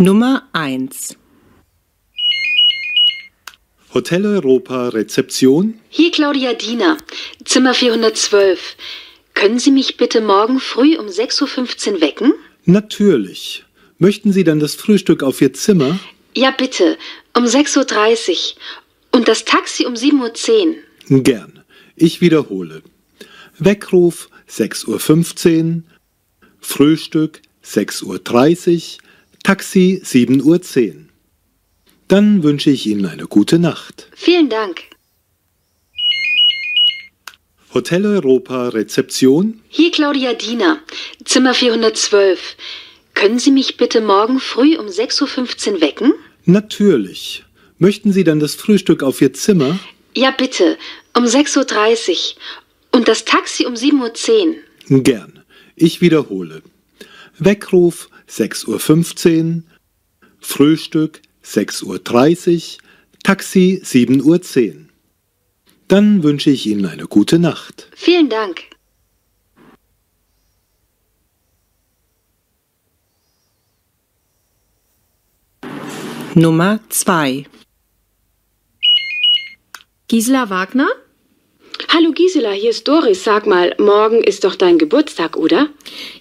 Nummer 1. Hotel Europa Rezeption. Hier Claudia Diener, Zimmer 412. Können Sie mich bitte morgen früh um 6:15 Uhr wecken? Natürlich. Möchten Sie dann das Frühstück auf Ihr Zimmer? Ja, bitte. Um 6:30 Uhr. Und das Taxi um 7:10 Uhr. Gern. Ich wiederhole. Weckruf 6:15 Uhr, Frühstück 6:30 Uhr, Taxi 7:10 Uhr. Dann wünsche ich Ihnen eine gute Nacht. Vielen Dank. Hotel Europa Rezeption. Hier Claudia Diener, Zimmer 412. Können Sie mich bitte morgen früh um 6:15 Uhr wecken? Natürlich. Möchten Sie dann das Frühstück auf Ihr Zimmer? Ja, bitte. Um 6:30 Uhr. Und das Taxi um 7:10 Uhr. Gern. Ich wiederhole. Weckruf 6:15 Uhr, Frühstück 6:30 Uhr, Taxi 7:10 Uhr. Dann wünsche ich Ihnen eine gute Nacht. Vielen Dank. Nummer 2. Gisela Wagner? Hallo Gisela, hier ist Doris. Sag mal, morgen ist doch dein Geburtstag, oder?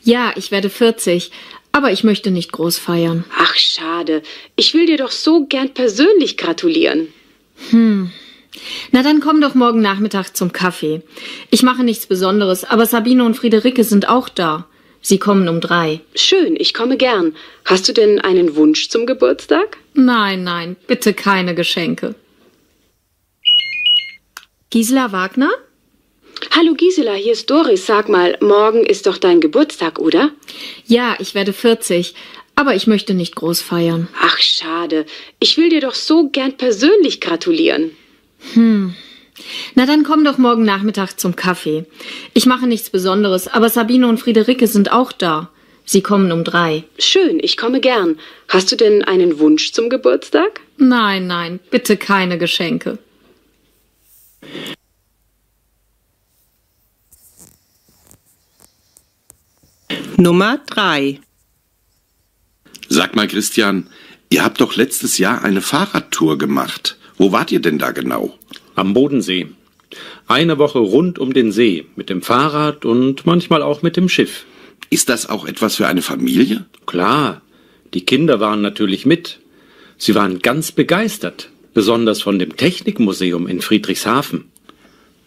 Ja, ich werde 40, aber ich möchte nicht groß feiern. Ach, schade. Ich will dir doch so gern persönlich gratulieren. Na, dann komm doch morgen Nachmittag zum Kaffee. Ich mache nichts Besonderes, aber Sabine und Friederike sind auch da. Sie kommen um 3. Schön, ich komme gern. Hast du denn einen Wunsch zum Geburtstag? Nein, bitte keine Geschenke. Gisela Wagner? Hallo Gisela, hier ist Doris. Sag mal, morgen ist doch dein Geburtstag, oder? Ja, ich werde 40, aber ich möchte nicht groß feiern. Ach, schade. Ich will dir doch so gern persönlich gratulieren. Na, dann komm doch morgen Nachmittag zum Kaffee. Ich mache nichts Besonderes, aber Sabine und Friederike sind auch da. Sie kommen um 3. Schön, ich komme gern. Hast du denn einen Wunsch zum Geburtstag? Nein, bitte keine Geschenke. Nummer 3. Sag mal, Christian, ihr habt doch letztes Jahr eine Fahrradtour gemacht. Wo wart ihr denn da genau? Am Bodensee. Eine Woche rund um den See, mit dem Fahrrad und manchmal auch mit dem Schiff. Ist das auch etwas für eine Familie? Klar, die Kinder waren natürlich mit. Sie waren ganz begeistert, besonders von dem Technikmuseum in Friedrichshafen.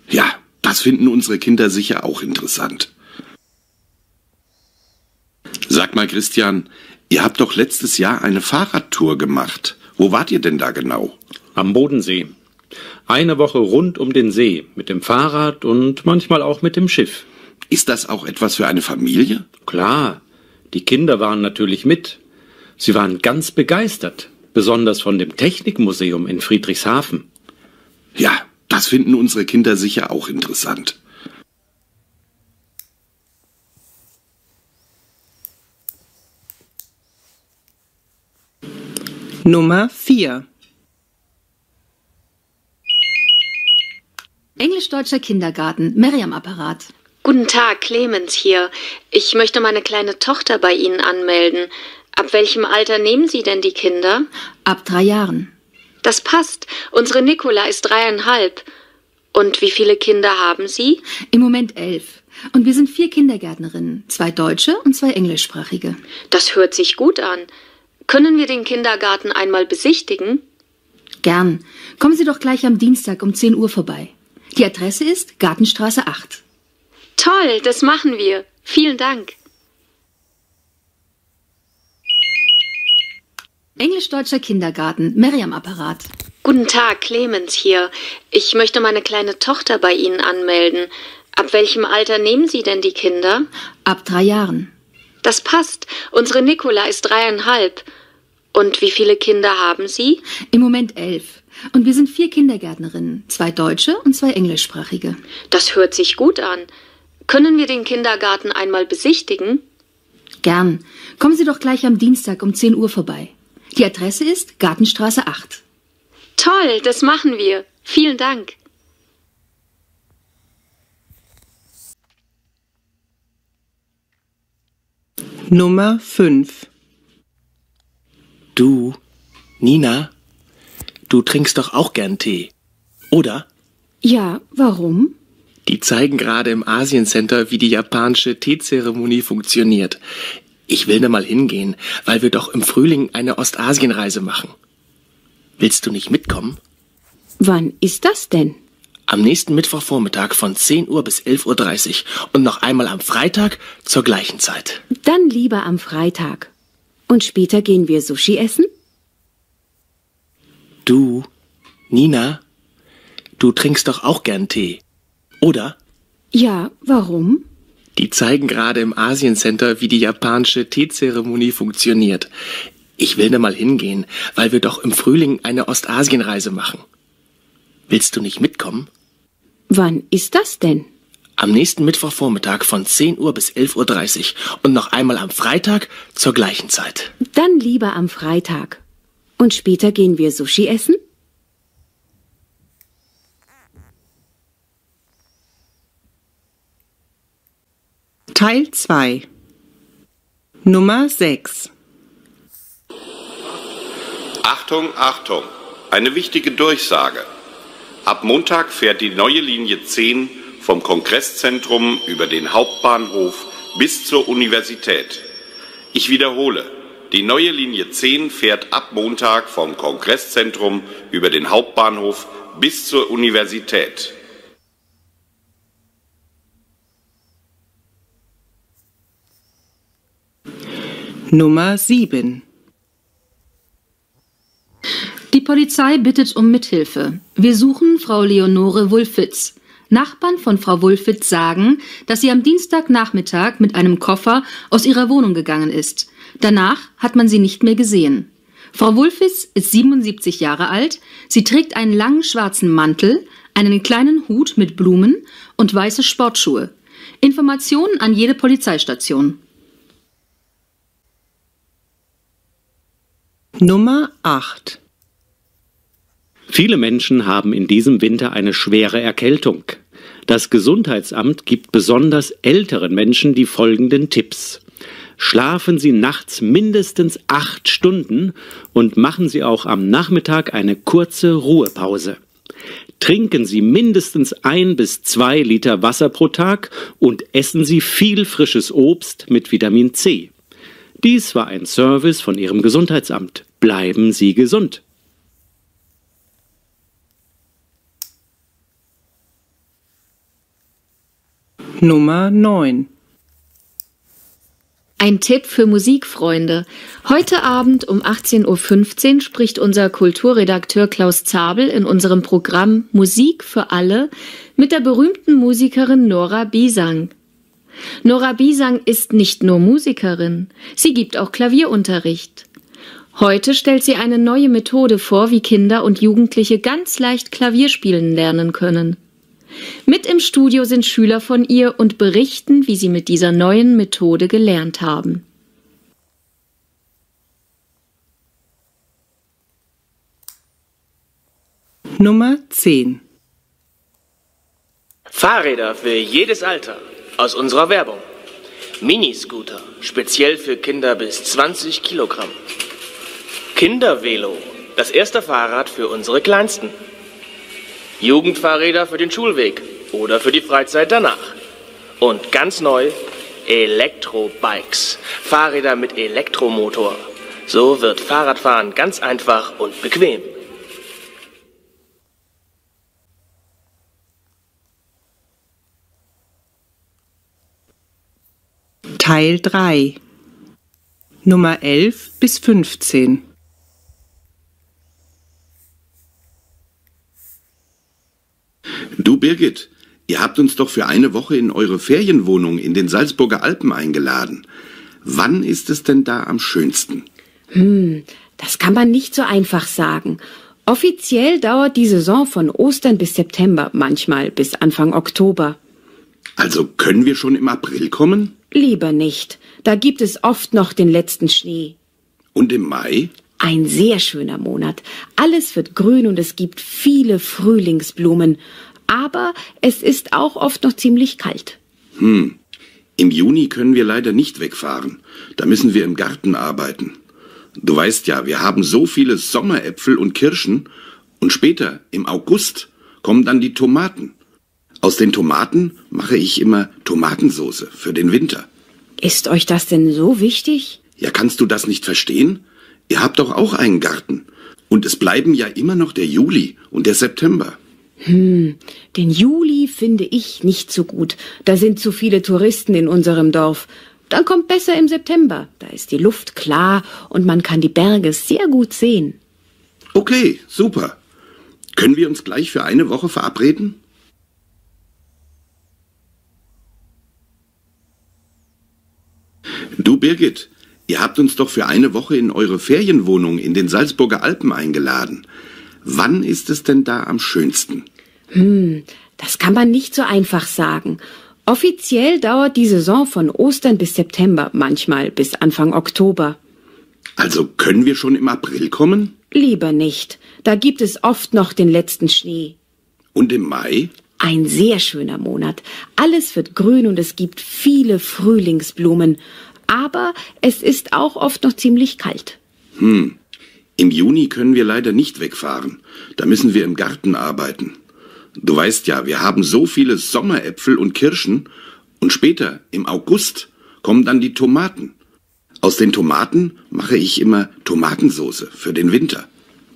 Ja, das finden unsere Kinder sicher auch interessant. Sag mal, Christian, ihr habt doch letztes Jahr eine Fahrradtour gemacht. Wo wart ihr denn da genau? Am Bodensee. Eine Woche rund um den See, mit dem Fahrrad und manchmal auch mit dem Schiff. Ist das auch etwas für eine Familie? Klar, die Kinder waren natürlich mit. Sie waren ganz begeistert, besonders von dem Technikmuseum in Friedrichshafen. Ja, das finden unsere Kinder sicher auch interessant. Nummer 4. Englisch-deutscher Kindergarten, Mary am Apparat. Guten Tag, Clemens hier. Ich möchte meine kleine Tochter bei Ihnen anmelden. Ab welchem Alter nehmen Sie denn die Kinder? Ab 3 Jahren. Das passt. Unsere Nicola ist 3,5. Und wie viele Kinder haben Sie? Im Moment 11. Und wir sind 4 Kindergärtnerinnen, 2 Deutsche und 2 Englischsprachige. Das hört sich gut an. Können wir den Kindergarten einmal besichtigen? Gern. Kommen Sie doch gleich am Dienstag um 10 Uhr vorbei. Die Adresse ist Gartenstraße 8. Toll, das machen wir. Vielen Dank. Englisch-deutscher Kindergarten, Mary am Apparat. Guten Tag, Clemens hier. Ich möchte meine kleine Tochter bei Ihnen anmelden. Ab welchem Alter nehmen Sie denn die Kinder? Ab 3 Jahren. Das passt. Unsere Nicola ist 3,5. Und wie viele Kinder haben Sie? Im Moment 11. Und wir sind 4 Kindergärtnerinnen, 2 Deutsche und 2 Englischsprachige. Das hört sich gut an. Können wir den Kindergarten einmal besichtigen? Gern. Kommen Sie doch gleich am Dienstag um 10 Uhr vorbei. Die Adresse ist Gartenstraße 8. Toll, das machen wir. Vielen Dank. Nummer 5. Du, Nina, du trinkst doch auch gern Tee, oder? Ja, warum? Die zeigen gerade im Asiencenter, wie die japanische Teezeremonie funktioniert. Ich will da mal hingehen, weil wir doch im Frühling eine Ostasienreise machen. Willst du nicht mitkommen? Wann ist das denn? Am nächsten Mittwochvormittag von 10 Uhr bis 11:30 Uhr und noch einmal am Freitag zur gleichen Zeit. Dann lieber am Freitag. Und später gehen wir Sushi essen? Du, Nina, du trinkst doch auch gern Tee, oder? Ja, warum? Die zeigen gerade im Asiencenter, wie die japanische Teezeremonie funktioniert. Ich will da mal hingehen, weil wir doch im Frühling eine Ostasienreise machen. Willst du nicht mitkommen? Wann ist das denn? Am nächsten Mittwochvormittag von 10 Uhr bis 11:30 Uhr und noch einmal am Freitag zur gleichen Zeit. Dann lieber am Freitag. Und später gehen wir Sushi essen? Teil 2. Nummer 6. Achtung, Achtung! Eine wichtige Durchsage. Ab Montag fährt die neue Linie 10 vom Kongresszentrum über den Hauptbahnhof bis zur Universität. Ich wiederhole, die neue Linie 10 fährt ab Montag vom Kongresszentrum über den Hauptbahnhof bis zur Universität. Nummer 7. Die Polizei bittet um Mithilfe. Wir suchen Frau Leonore Wulfitz. Nachbarn von Frau Wulfitz sagen, dass sie am Dienstagnachmittag mit einem Koffer aus ihrer Wohnung gegangen ist. Danach hat man sie nicht mehr gesehen. Frau Wulfitz ist 77 Jahre alt. Sie trägt einen langen schwarzen Mantel, einen kleinen Hut mit Blumen und weiße Sportschuhe. Informationen an jede Polizeistation. Nummer 8. Viele Menschen haben in diesem Winter eine schwere Erkältung. Das Gesundheitsamt gibt besonders älteren Menschen die folgenden Tipps. Schlafen Sie nachts mindestens 8 Stunden und machen Sie auch am Nachmittag eine kurze Ruhepause. Trinken Sie mindestens 1 bis 2 Liter Wasser pro Tag und essen Sie viel frisches Obst mit Vitamin C. Dies war ein Service von Ihrem Gesundheitsamt. Bleiben Sie gesund. Nummer 9. Ein Tipp für Musikfreunde. Heute Abend um 18:15 Uhr spricht unser Kulturredakteur Klaus Zabel in unserem Programm Musik für alle mit der berühmten Musikerin Nora Bisang. Nora Bisang ist nicht nur Musikerin, sie gibt auch Klavierunterricht. Heute stellt sie eine neue Methode vor, wie Kinder und Jugendliche ganz leicht Klavier spielen lernen können. Mit im Studio sind Schüler von ihr und berichten, wie sie mit dieser neuen Methode gelernt haben. Nummer 10. Fahrräder für jedes Alter aus unserer Werbung. Miniscooter, speziell für Kinder bis 20 Kilogramm. Kindervelo, das erste Fahrrad für unsere Kleinsten. Jugendfahrräder für den Schulweg oder für die Freizeit danach. Und ganz neu, Elektrobikes, Fahrräder mit Elektromotor. So wird Fahrradfahren ganz einfach und bequem. Teil 3. Nummer 11 bis 15. Du Birgit, ihr habt uns doch für eine Woche in eure Ferienwohnung in den Salzburger Alpen eingeladen. Wann ist es denn da am schönsten? Das kann man nicht so einfach sagen. Offiziell dauert die Saison von Ostern bis September, manchmal bis Anfang Oktober. Also können wir schon im April kommen? Lieber nicht. Da gibt es oft noch den letzten Schnee. Und im Mai? Ein sehr schöner Monat. Alles wird grün und es gibt viele Frühlingsblumen. Aber es ist auch oft noch ziemlich kalt. Im Juni können wir leider nicht wegfahren. Da müssen wir im Garten arbeiten. Du weißt ja, wir haben so viele Sommeräpfel und Kirschen und später, im August, kommen dann die Tomaten. Aus den Tomaten mache ich immer Tomatensauce für den Winter. Ist euch das denn so wichtig? Ja, kannst du das nicht verstehen? Ihr habt doch auch einen Garten. Und es bleiben ja immer noch der Juli und der September. Den Juli finde ich nicht so gut. Da sind zu viele Touristen in unserem Dorf. Dann kommt besser im September. Da ist die Luft klar und man kann die Berge sehr gut sehen. Okay, super. Können wir uns gleich für eine Woche verabreden? Du Birgit, ihr habt uns doch für eine Woche in eure Ferienwohnung in den Salzburger Alpen eingeladen. Wann ist es denn da am schönsten? Das kann man nicht so einfach sagen. Offiziell dauert die Saison von Ostern bis September, manchmal bis Anfang Oktober. Also können wir schon im April kommen? Lieber nicht. Da gibt es oft noch den letzten Schnee. Und im Mai? Ein sehr schöner Monat. Alles wird grün und es gibt viele Frühlingsblumen. Aber es ist auch oft noch ziemlich kalt. Im Juni können wir leider nicht wegfahren. Da müssen wir im Garten arbeiten. Du weißt ja, wir haben so viele Sommeräpfel und Kirschen und später, im August, kommen dann die Tomaten. Aus den Tomaten mache ich immer Tomatensauce für den Winter.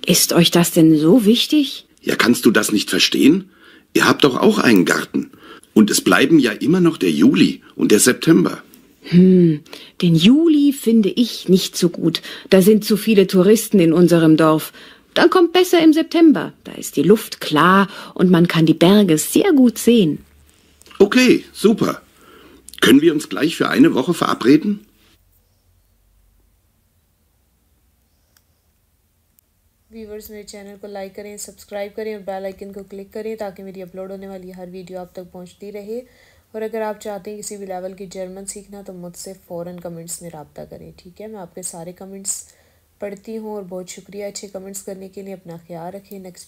Ist euch das denn so wichtig? Ja, kannst du das nicht verstehen? Ihr habt doch auch einen Garten. Und es bleiben ja immer noch der Juli und der September. Den Juli finde ich nicht so gut. Da sind zu viele Touristen in unserem Dorf. Dann kommt besser im September. Da ist die Luft klar und man kann die Berge sehr gut sehen. Okay, super. Können wir uns gleich für eine Woche verabreden? Viewers मेरे चैनल को लाइक करें, सब्सक्राइब करें और bell icon को क्लिक करें ताकि मेरी अपलोड होने वाली हर वीडियो आप तक पहुंचती रहे। और अगर आप चाहते हैं किसी भी लेवल की जर्मन सीखना तो मुझसे फ़ौरन कमेंट्स में रब्ता करें, ठीक है। मैं आपके सारे कमेंट्स पढ़ती हूँ और बहुत शुक्रिया अच्छे कमेंट्स करने के लिए। अपना ख्याल रखें। नेक्स्ट